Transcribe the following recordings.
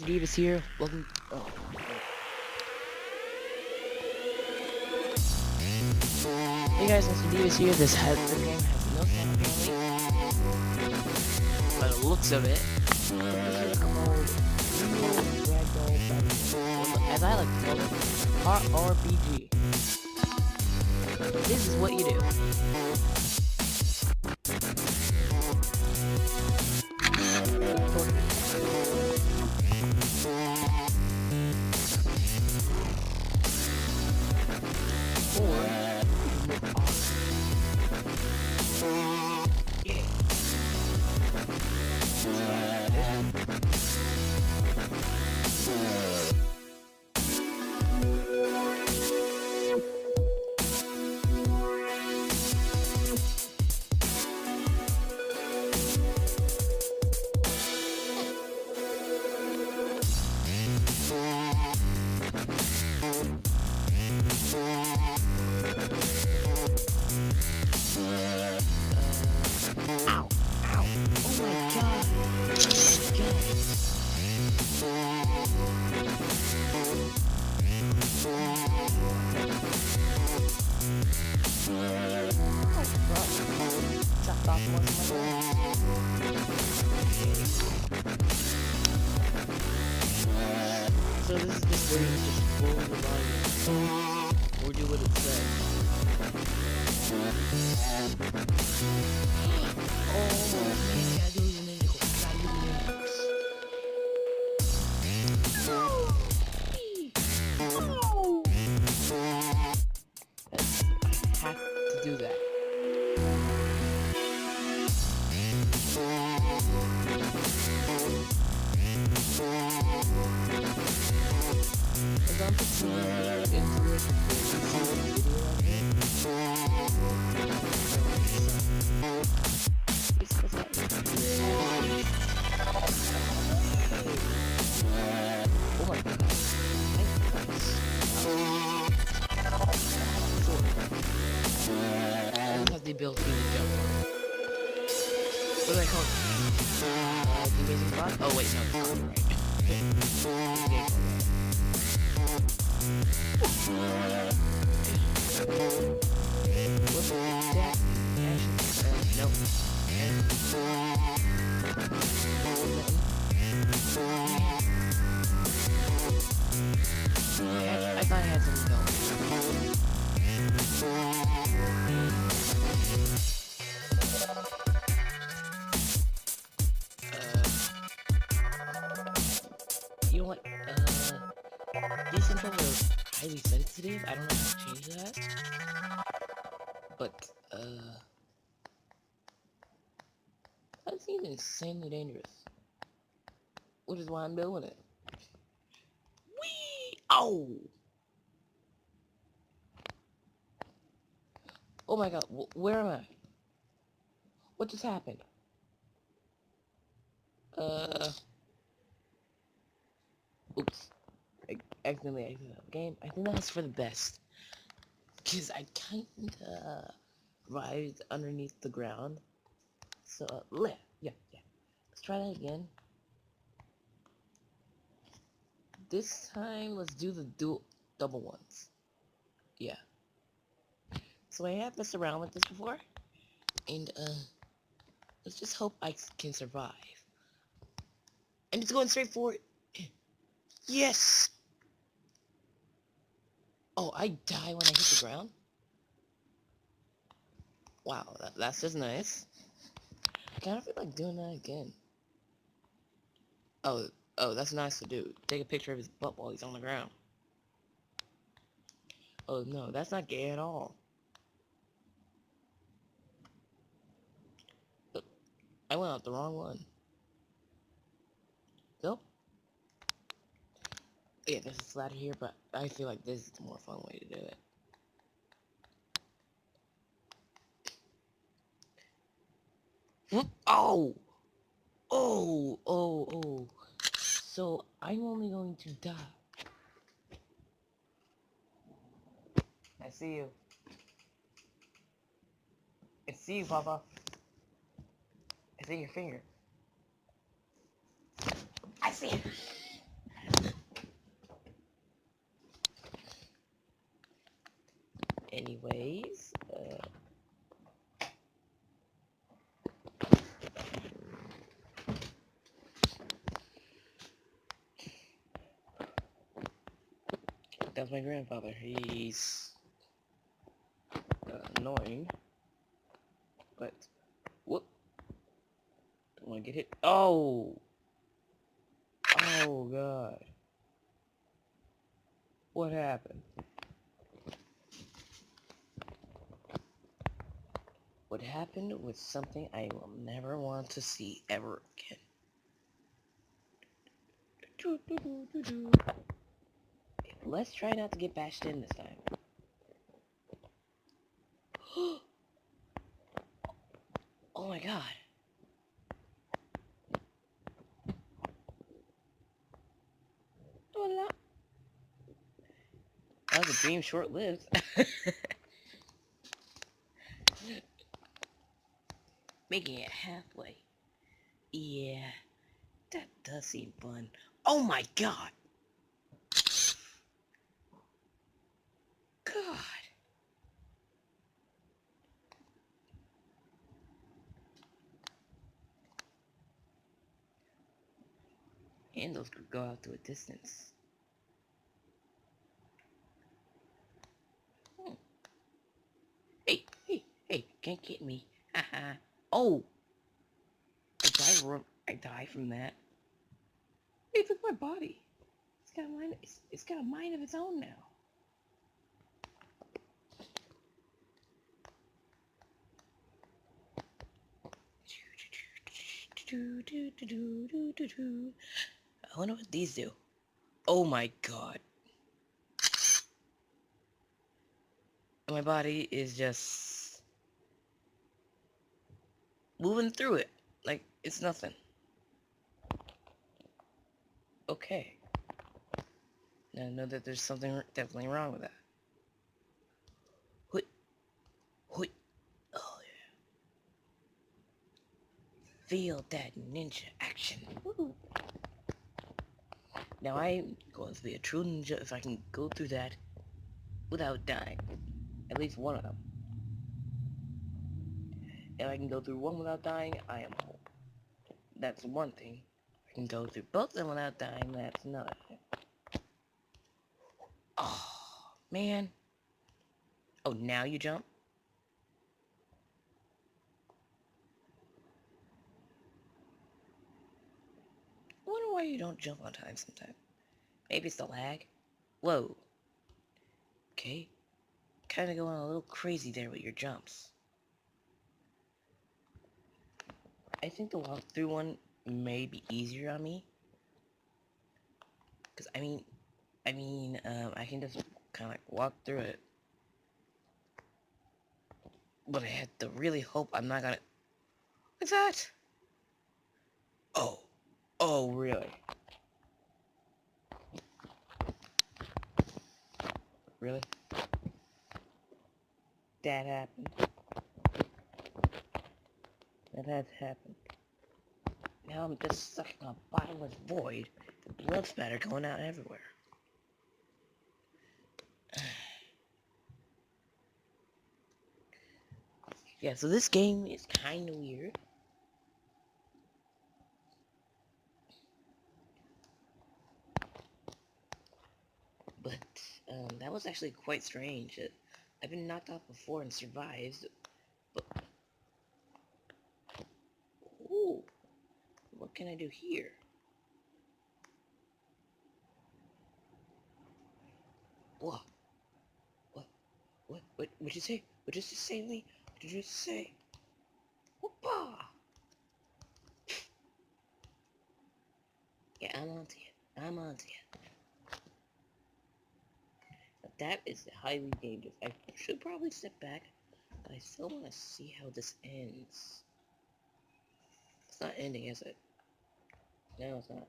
Davis here. Welcome. Oh. Hey guys, Mr. Davis here. This game has no sound apparently, by the looks of it. This is called Ragdoll Battle, as I like to call it, R.R.B.G. This is what you do. Ow! Ow! Oh my god! Chopped off one of my So this is just where you just roll your body or do what it says. Oh man, I do even need to go. I do even I have to do that. As I'm putting into it, oh my god. I don't have the ability to jump. What do I call it? The amazing spot? Oh wait, no, it's copyright. What's that? Nope. I thought I had something going. You know what? These controls are highly sensitive. I don't know how to change that. But, that seems insanely dangerous. Which is why I'm doing it. Whee! Oh! Oh my god, where am I? What just happened? Oops. I accidentally exited the game. I think that's for the best. Because I kinda writhed underneath the ground. So, yeah. Let's try that again. This time, let's do the double ones. Yeah. So I have messed around with this before. And, let's just hope I can survive. And it's going straight for it. Yes! Oh, I die when I hit the ground? Wow, that's just nice. I kind of feel like doing that again. Oh, that's nice to do. Take a picture of his butt while he's on the ground. Oh no, that's not gay at all. Look, I went out the wrong one. Nope. Yeah, there's a slider here, but I feel like this is the more fun way to do it. Oh! Oh. So, I'm only going to die. I see you. I see you, Papa. I see your finger. I see it. Anyways, that's my grandfather. He's annoying, but whoop! Don't want to get hit. Oh! Oh God! What happened? What happened was something I will never want to see ever again. Let's try not to get bashed in this time. Oh my God. That was a dream short-lived. Making it halfway. Yeah, that does seem fun. Oh my God. God. Handles could go out to a distance. Hey, hey, hey, can't get me. Haha. Oh! I die from that. Hey, look at my body. It's got a mind of its own now. I wonder what these do. Oh my God. My body is just moving through it like it's nothing. Okay. Now I know that there's something definitely wrong with that. Hoi. Hoi. Oh yeah. Feel that ninja action. Woo. Now I'm going to be a true ninja if I can go through that without dying. At least one of them. If I can go through one without dying, I am home. That's one thing. If I can go through both of them without dying, that's another thing. Oh, man. Oh, now you jump? I wonder why you don't jump on time sometimes. Maybe it's the lag? Whoa. Okay. Kinda going a little crazy there with your jumps. I think the walkthrough one may be easier on me. Because, I can just kind of like walk through it. But I had to really hope I'm not gonna... What's that? Oh. Oh, really? Really? That happened. That has happened. Now I'm just stuck in a bottomless void. The blood spatter going out everywhere. Yeah, so this game is kind of weird. But, that was actually quite strange. I've been knocked off before and survived. But, ooh, what can I do here? What? What did you say? What did you say, Lee? What did you say? Whoopah! Yeah, I'm onto you. I'm onto you. Now, that is highly dangerous. I should probably step back, but I still want to see how this ends. It's not ending, is it? No, it's not.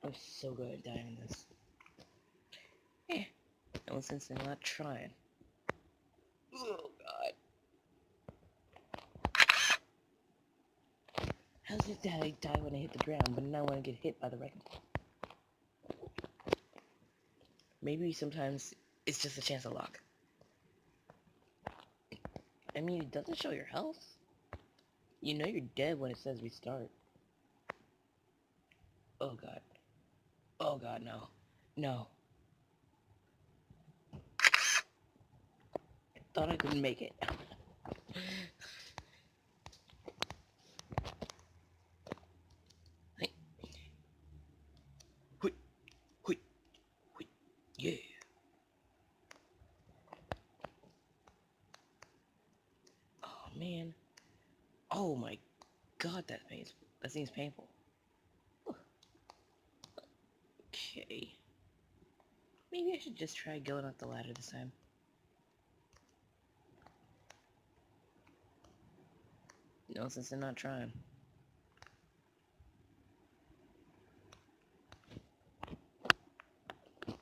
I'm so good at dying this. Eh, no sense in not trying. Oh god. How's it that I die when I hit the ground, but not when I get hit by the Ragdoll? Maybe sometimes it's just a chance of luck. I mean, it doesn't show your health. You know you're dead when it says restart. Oh god. Oh god, no. No. Thought I couldn't make it. Hey. Hui. Hui. Hui. Yeah. Oh man. Oh my god, that seems painful. Okay. Maybe I should just try going up the ladder this time. No, since I'm not trying.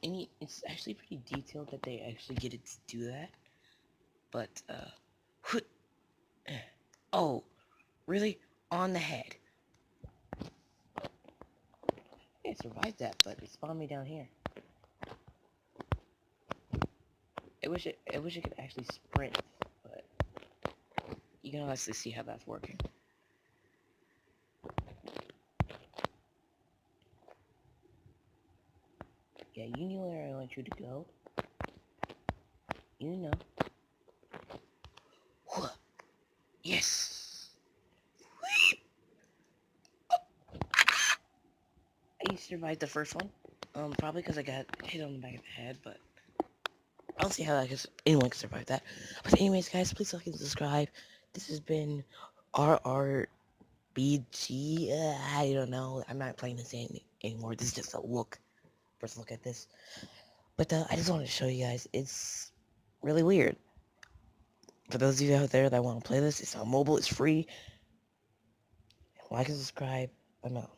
And it's actually pretty detailed that they actually get it to do that. But, oh, really? On the head. I survived that, but it spawned me down here. I wish it could actually sprint, but you can honestly see how that's working. Yeah, you know where I want you to go. You know. Yes! I survived the first one. Probably because I got hit on the back of the head, but I don't see how anyone can survive that. But anyways, guys, please like and subscribe. This has been R.R.B.G. I don't know. I'm not playing this anymore. This is just a first look at this. But I just wanted to show you guys. It's really weird. For those of you out there that want to play this, it's on mobile. It's free. Like and subscribe. I'm out.